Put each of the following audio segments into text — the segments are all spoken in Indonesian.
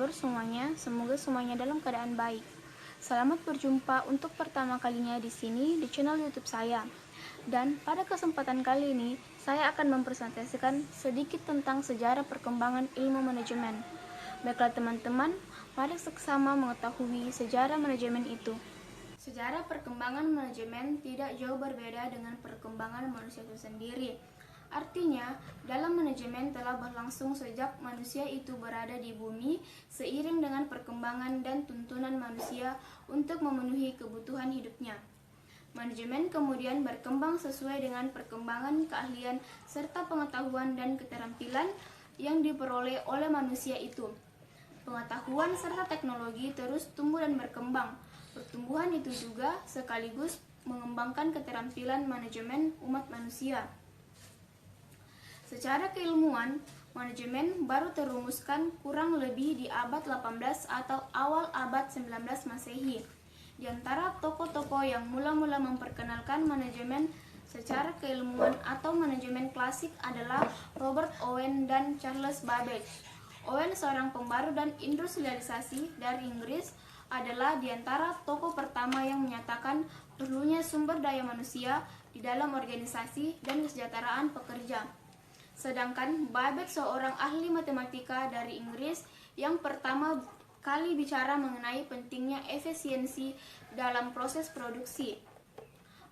kabar semuanya? Semoga semuanya dalam keadaan baik. Selamat berjumpa untuk pertama kalinya di sini di channel YouTube saya. Dan pada kesempatan kali ini, saya akan mempresentasikan sedikit tentang sejarah perkembangan ilmu manajemen. Baiklah teman-teman, mari sama mengetahui sejarah manajemen itu. Sejarah perkembangan manajemen tidak jauh berbeda dengan perkembangan manusia itu sendiri. Artinya, dalam manajemen telah berlangsung sejak manusia itu berada di bumi seiring dengan perkembangan dan tuntunan manusia untuk memenuhi kebutuhan hidupnya. Manajemen kemudian berkembang sesuai dengan perkembangan keahlian serta pengetahuan dan keterampilan yang diperoleh oleh manusia itu. Pengetahuan serta teknologi terus tumbuh dan berkembang. Pertumbuhan itu juga sekaligus mengembangkan keterampilan manajemen umat manusia. Secara keilmuan, manajemen baru terumuskan kurang lebih di abad 18 atau awal abad 19 Masehi. Di antara tokoh-tokoh yang mula-mula memperkenalkan manajemen secara keilmuan atau manajemen klasik adalah Robert Owen dan Charles Babbage. Owen, seorang pembaru dan industrialisasi dari Inggris, adalah di antara tokoh pertama yang menyatakan perlunya sumber daya manusia di dalam organisasi dan kesejahteraan pekerja. Sedangkan Babbage, seorang ahli matematika dari Inggris yang pertama kali bicara mengenai pentingnya efisiensi dalam proses produksi.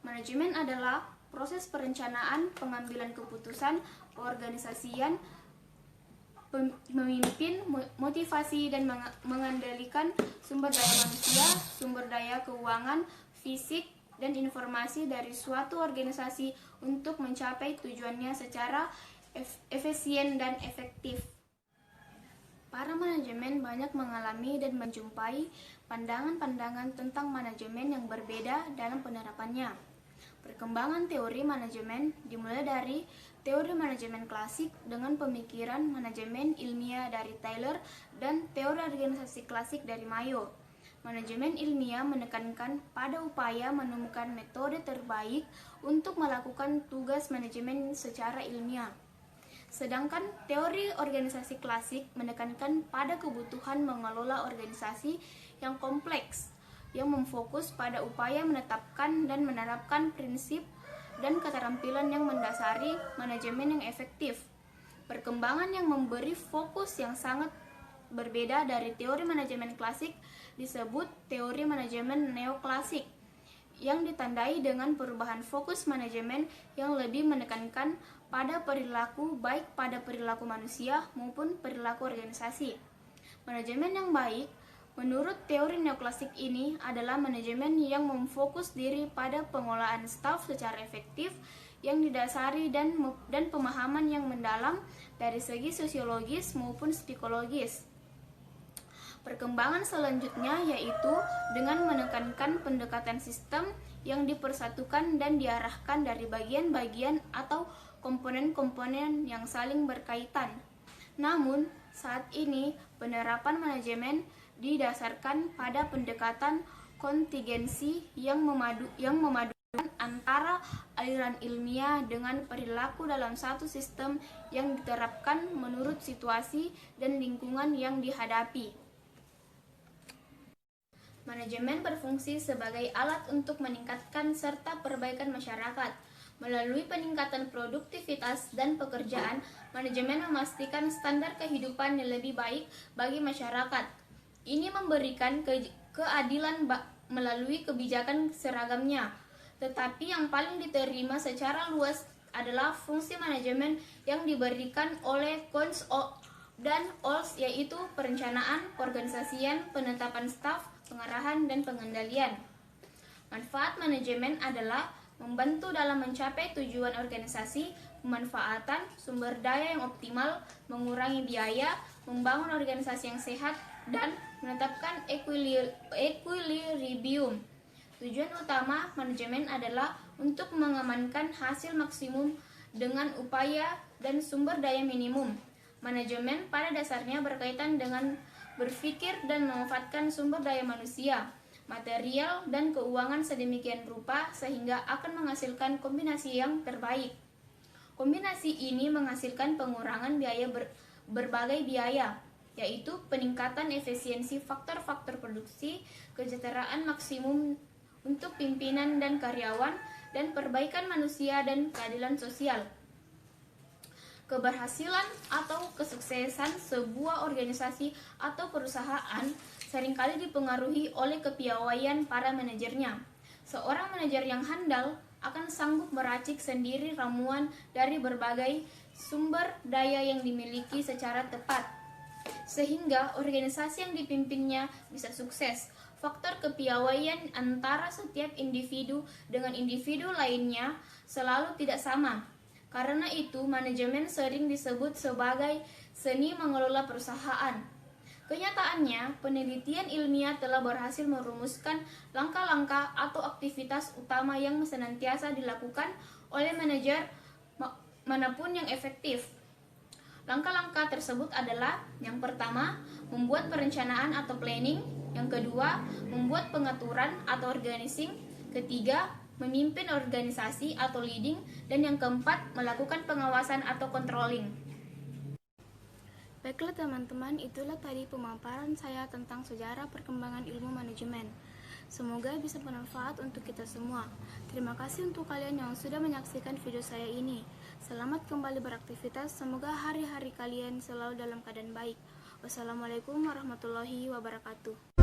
Manajemen adalah proses perencanaan, pengambilan keputusan, organisasian, memimpin, motivasi, dan mengendalikan sumber daya manusia, sumber daya keuangan, fisik, dan informasi dari suatu organisasi untuk mencapai tujuannya secara efisien dan efektif. Para manajemen banyak mengalami dan menjumpai pandangan-pandangan tentang manajemen yang berbeda dalam penerapannya. Perkembangan teori manajemen dimulai dari teori manajemen klasik dengan pemikiran manajemen ilmiah dari Taylor dan teori organisasi klasik dari Mayo. Manajemen ilmiah menekankan pada upaya menemukan metode terbaik untuk melakukan tugas manajemen secara ilmiah. Sedangkan teori organisasi klasik menekankan pada kebutuhan mengelola organisasi yang kompleks, yang memfokus pada upaya menetapkan dan menerapkan prinsip dan keterampilan yang mendasari manajemen yang efektif. Perkembangan yang memberi fokus yang sangat berbeda dari teori manajemen klasik disebut teori manajemen neoklasik, yang ditandai dengan perubahan fokus manajemen yang lebih menekankan pada perilaku, baik pada perilaku manusia maupun perilaku organisasi. Manajemen yang baik menurut teori neoklasik ini adalah manajemen yang memfokus diri pada pengolahan staf secara efektif yang didasari dan pemahaman yang mendalam dari segi sosiologis maupun psikologis. Perkembangan selanjutnya yaitu dengan menekankan pendekatan sistem yang dipersatukan dan diarahkan dari bagian-bagian atau komponen-komponen yang saling berkaitan. Namun, saat ini penerapan manajemen didasarkan pada pendekatan kontingensi yang memadukan antara aliran ilmiah dengan perilaku dalam satu sistem yang diterapkan menurut situasi dan lingkungan yang dihadapi. Manajemen berfungsi sebagai alat untuk meningkatkan serta perbaikan masyarakat. Melalui peningkatan produktivitas dan pekerjaan, manajemen memastikan standar kehidupan yang lebih baik bagi masyarakat. Ini memberikan keadilan melalui kebijakan seragamnya. Tetapi yang paling diterima secara luas adalah fungsi manajemen yang diberikan oleh Cons dan Ols, yaitu perencanaan, peorganisasian, penetapan staf, pengarahan, dan pengendalian. Manfaat manajemen adalah membantu dalam mencapai tujuan organisasi, pemanfaatan sumber daya yang optimal, mengurangi biaya, membangun organisasi yang sehat, dan menetapkan equilibrium. Tujuan utama manajemen adalah untuk mengamankan hasil maksimum dengan upaya dan sumber daya minimum. Manajemen pada dasarnya berkaitan dengan berpikir dan memanfaatkan sumber daya manusia, material, dan keuangan sedemikian rupa sehingga akan menghasilkan kombinasi yang terbaik. Kombinasi ini menghasilkan pengurangan biaya berbagai biaya, yaitu peningkatan efisiensi faktor-faktor produksi, kesejahteraan maksimum untuk pimpinan dan karyawan, dan perbaikan manusia dan keadilan sosial. Keberhasilan atau kesuksesan sebuah organisasi atau perusahaan seringkali dipengaruhi oleh kepiawaian para manajernya. Seorang manajer yang handal akan sanggup meracik sendiri ramuan dari berbagai sumber daya yang dimiliki secara tepat, sehingga organisasi yang dipimpinnya bisa sukses. Faktor kepiawaian antara setiap individu dengan individu lainnya selalu tidak sama. Karena itu, manajemen sering disebut sebagai seni mengelola perusahaan. Kenyataannya, penelitian ilmiah telah berhasil merumuskan langkah-langkah atau aktivitas utama yang senantiasa dilakukan oleh manajer manapun yang efektif. Langkah-langkah tersebut adalah: yang pertama, membuat perencanaan atau planning; yang kedua, membuat pengaturan atau organizing; ketiga, memimpin organisasi atau leading; dan yang keempat, melakukan pengawasan atau controlling. Baiklah teman-teman, itulah tadi pemaparan saya tentang sejarah perkembangan ilmu manajemen. Semoga bisa bermanfaat untuk kita semua. Terima kasih untuk kalian yang sudah menyaksikan video saya ini. Selamat kembali beraktivitas, semoga hari-hari kalian selalu dalam keadaan baik. Wassalamualaikum warahmatullahi wabarakatuh.